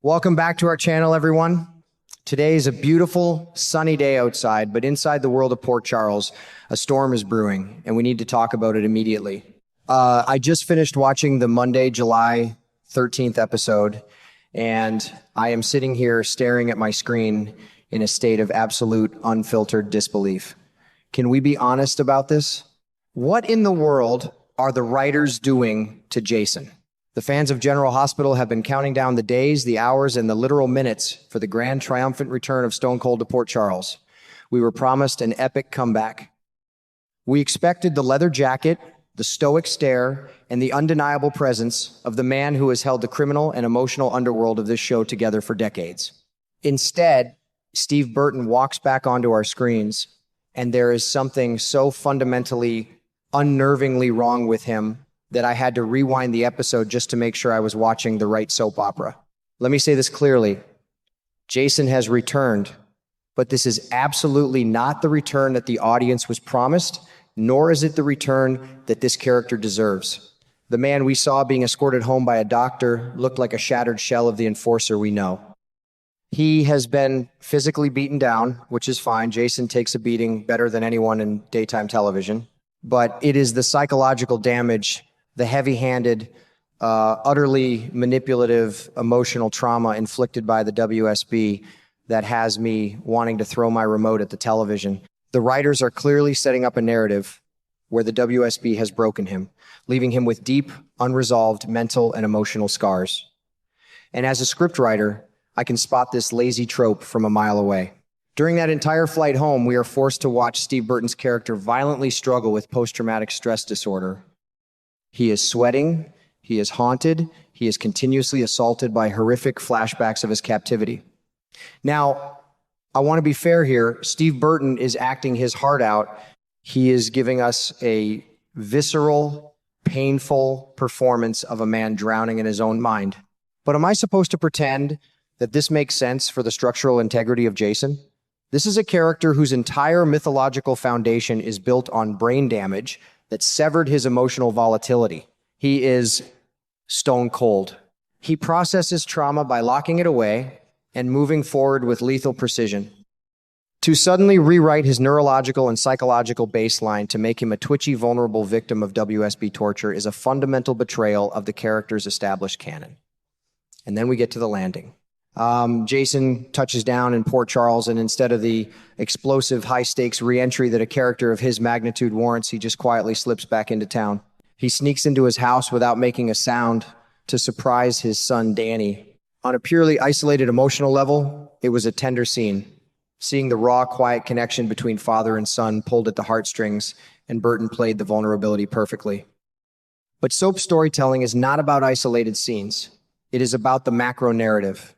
Welcome back to our channel, everyone. Today is a beautiful, sunny day outside, but inside the world of Port Charles, a storm is brewing, and we need to talk about it immediately. I just finished watching the Monday, July 13th episode, and I am sitting here staring at my screen in a state of absolute unfiltered disbelief. Can we be honest about this? What in the world are the writers doing to Jason? The fans of General Hospital have been counting down the days, the hours, and the literal minutes for the grand triumphant return of Stone Cold to Port Charles. We were promised an epic comeback. We expected the leather jacket, the stoic stare, and the undeniable presence of the man who has held the criminal and emotional underworld of this show together for decades. Instead, Steve Burton walks back onto our screens, and there is something so fundamentally, unnervingly wrong with him that I had to rewind the episode just to make sure I was watching the right soap opera. Let me say this clearly. Jason has returned, but this is absolutely not the return that the audience was promised, nor is it the return that this character deserves. The man we saw being escorted home by a doctor looked like a shattered shell of the enforcer we know. He has been physically beaten down, which is fine. Jason takes a beating better than anyone in daytime television. But it is the psychological damage, the heavy-handed, utterly manipulative, emotional trauma inflicted by the WSB that has me wanting to throw my remote at the television. The writers are clearly setting up a narrative where the WSB has broken him, leaving him with deep, unresolved mental and emotional scars. And as a scriptwriter, I can spot this lazy trope from a mile away. During that entire flight home, we are forced to watch Steve Burton's character violently struggle with post-traumatic stress disorder. He is sweating, he is haunted, he is continuously assaulted by horrific flashbacks of his captivity. Now, I want to be fair here. Steve Burton is acting his heart out. He is giving us a visceral, painful performance of a man drowning in his own mind. But am I supposed to pretend that this makes sense for the structural integrity of Jason? This is a character whose entire mythological foundation is built on brain damage that severed his emotional volatility. He is stone cold. He processes trauma by locking it away and moving forward with lethal precision. To suddenly rewrite his neurological and psychological baseline to make him a twitchy, vulnerable victim of WSB torture is a fundamental betrayal of the character's established canon. And then we get to the landing. Jason touches down in Port Charles, and instead of the explosive high-stakes re-entry that a character of his magnitude warrants, he just quietly slips back into town. He sneaks into his house without making a sound to surprise his son, Danny. On a purely isolated emotional level, it was a tender scene. Seeing the raw, quiet connection between father and son pulled at the heartstrings, and Burton played the vulnerability perfectly. But soap storytelling is not about isolated scenes. It is about the macro narrative.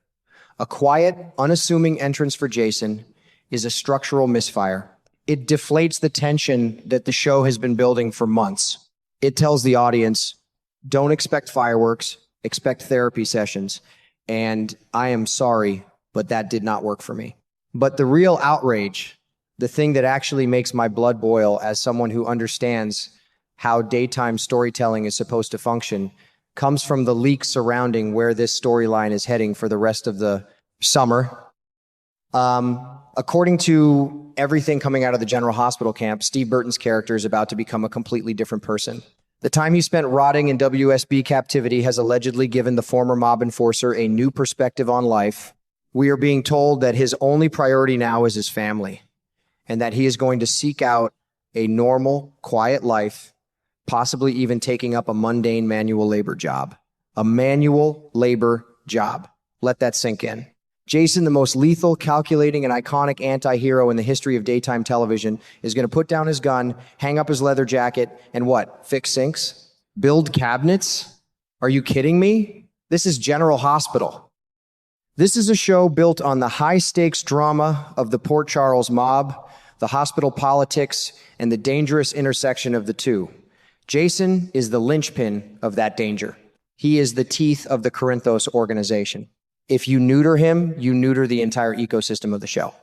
A quiet, unassuming entrance for Jason is a structural misfire. It deflates the tension that the show has been building for months. It tells the audience, don't expect fireworks, expect therapy sessions. And I am sorry, but that did not work for me. But the real outrage, the thing that actually makes my blood boil as someone who understands how daytime storytelling is supposed to function, comes from the leaks surrounding where this storyline is heading for the rest of the summer. According to everything coming out of the General Hospital camp, Steve Burton's character is about to become a completely different person. The time he spent rotting in WSB captivity has allegedly given the former mob enforcer a new perspective on life. We are being told that his only priority now is his family, and that he is going to seek out a normal, quiet life, possibly even taking up a mundane manual labor job. A manual labor job. Let that sink in. Jason, the most lethal, calculating, and iconic anti-hero in the history of daytime television, is going to put down his gun, hang up his leather jacket, and what? Fix sinks? Build cabinets? Are you kidding me? This is General Hospital. This is a show built on the high-stakes drama of the Port Charles mob, the hospital politics, and the dangerous intersection of the two. Jason is the linchpin of that danger. He is the teeth of the Corinthos organization. If you neuter him, you neuter the entire ecosystem of the show.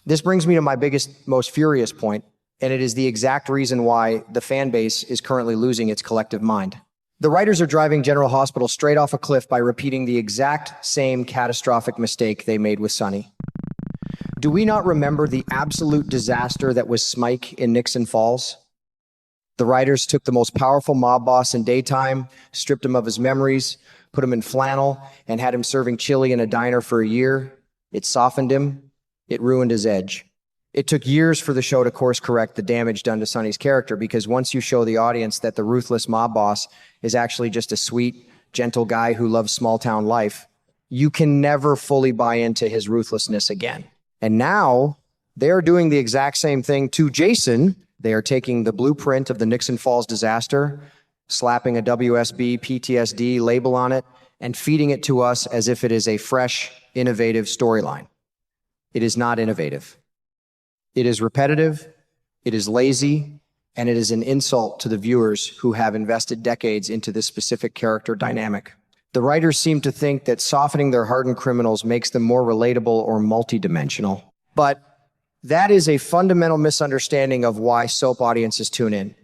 This brings me to my biggest, most furious point, and it is the exact reason why the fan base is currently losing its collective mind. The writers are driving General Hospital straight off a cliff by repeating the exact same catastrophic mistake they made with Sonny. Do we not remember the absolute disaster that was Smike in Nixon Falls? The writers took the most powerful mob boss in daytime, stripped him of his memories, put him in flannel, and had him serving chili in a diner for a year. It softened him. It ruined his edge. It took years for the show to course correct the damage done to Sonny's character, because once you show the audience that the ruthless mob boss is actually just a sweet, gentle guy who loves small town life, you can never fully buy into his ruthlessness again. And now they're doing the exact same thing to Jason. They are taking the blueprint of the Nixon Falls disaster, slapping a WSB PTSD label on it, and feeding it to us as if it is a fresh, innovative storyline. It is not innovative. It is repetitive, it is lazy, and it is an insult to the viewers who have invested decades into this specific character dynamic. The writers seem to think that softening their hardened criminals makes them more relatable or multidimensional. But that is a fundamental misunderstanding of why soap audiences tune in.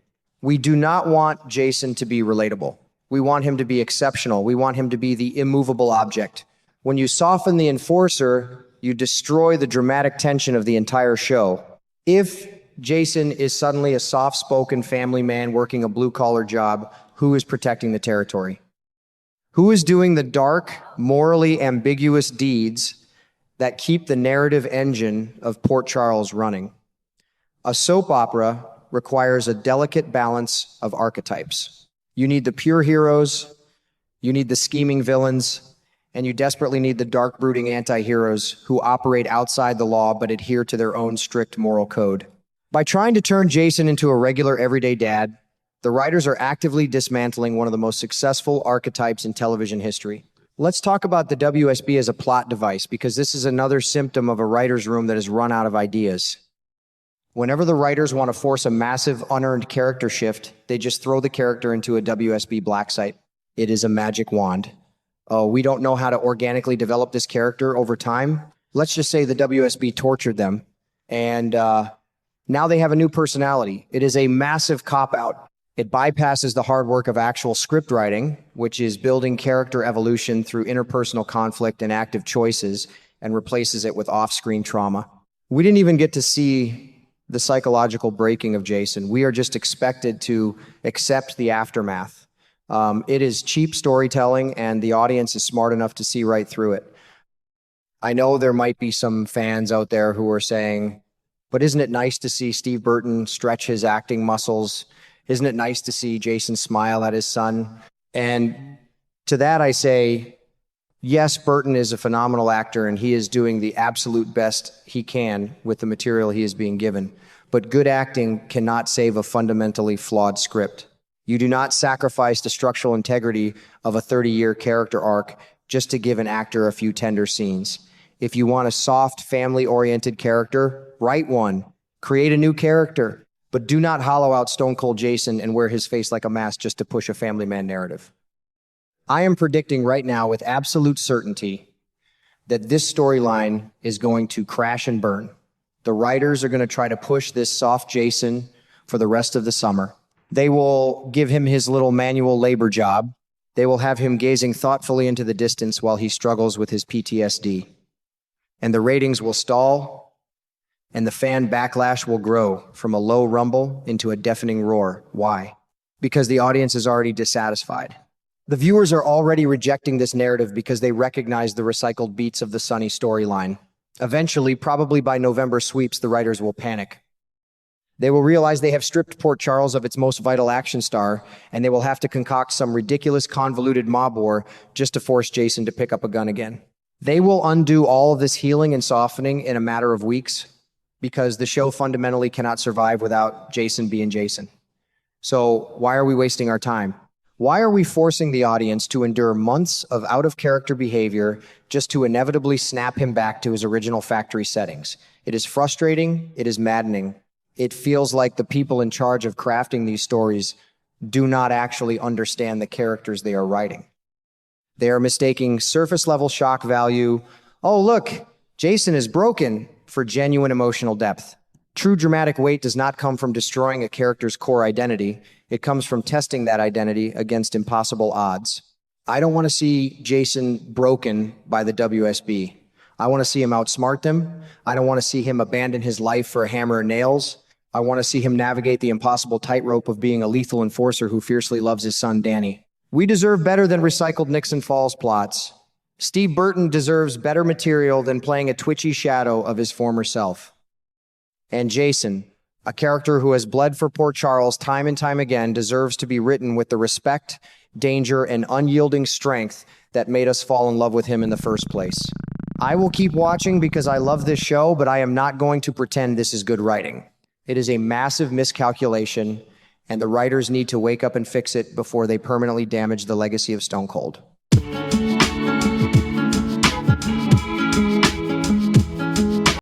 We do not want Jason to be relatable. We want him to be exceptional. We want him to be the immovable object. When you soften the enforcer, you destroy the dramatic tension of the entire show. If Jason is suddenly a soft-spoken family man working a blue-collar job, who is protecting the territory? Who is doing the dark, morally ambiguous deeds that keep the narrative engine of Port Charles running? A soap opera requires a delicate balance of archetypes. You need the pure heroes, you need the scheming villains, and you desperately need the dark, brooding anti-heroes who operate outside the law but adhere to their own strict moral code. By trying to turn Jason into a regular, everyday dad, the writers are actively dismantling one of the most successful archetypes in television history. Let's talk about the WSB as a plot device, because this is another symptom of a writer's room that has run out of ideas. Whenever the writers want to force a massive, unearned character shift, they just throw the character into a WSB black site. It is a magic wand. Oh, we don't know how to organically develop this character over time. Let's just say the WSB tortured them, and now they have a new personality. It is a massive cop-out. It bypasses the hard work of actual script writing, which is building character evolution through interpersonal conflict and active choices, and replaces it with off-screen trauma. We didn't even get to see the psychological breaking of Jason. We are just expected to accept the aftermath. It is cheap storytelling, and the audience is smart enough to see right through it. I know there might be some fans out there who are saying, but isn't it nice to see Steve Burton stretch his acting muscles? Isn't it nice to see Jason smile at his son? And to that I say, yes, Burton is a phenomenal actor, and he is doing the absolute best he can with the material he is being given. But good acting cannot save a fundamentally flawed script. You do not sacrifice the structural integrity of a 30-year character arc just to give an actor a few tender scenes. If you want a soft, family-oriented character, write one. Create a new character. But do not hollow out Stone Cold Jason and wear his face like a mask just to push a family man narrative. I am predicting right now with absolute certainty that this storyline is going to crash and burn. The writers are going to try to push this soft Jason for the rest of the summer. They will give him his little manual labor job. They will have him gazing thoughtfully into the distance while he struggles with his PTSD. And the ratings will stall, and the fan backlash will grow from a low rumble into a deafening roar. Why? Because the audience is already dissatisfied. The viewers are already rejecting this narrative because they recognize the recycled beats of the Sonny storyline. Eventually, probably by November sweeps, the writers will panic. They will realize they have stripped Port Charles of its most vital action star, and they will have to concoct some ridiculous, convoluted mob war just to force Jason to pick up a gun again. They will undo all of this healing and softening in a matter of weeks, because the show fundamentally cannot survive without Jason being Jason. So why are we wasting our time? Why are we forcing the audience to endure months of out-of-character behavior just to inevitably snap him back to his original factory settings? It is frustrating. It is maddening. It feels like the people in charge of crafting these stories do not actually understand the characters they are writing. They are mistaking surface-level shock value, oh look, Jason is broken, for genuine emotional depth. True dramatic weight does not come from destroying a character's core identity. It comes from testing that identity against impossible odds. I don't want to see Jason broken by the WSB. I want to see him outsmart them. I don't want to see him abandon his life for a hammer and nails. I want to see him navigate the impossible tightrope of being a lethal enforcer who fiercely loves his son, Danny. We deserve better than recycled Nixon Falls plots. Steve Burton deserves better material than playing a twitchy shadow of his former self. And Jason, a character who has bled for Port Charles time and time again, deserves to be written with the respect, danger, and unyielding strength that made us fall in love with him in the first place. I will keep watching because I love this show, but I am not going to pretend this is good writing. It is a massive miscalculation, and the writers need to wake up and fix it before they permanently damage the legacy of Stone Cold.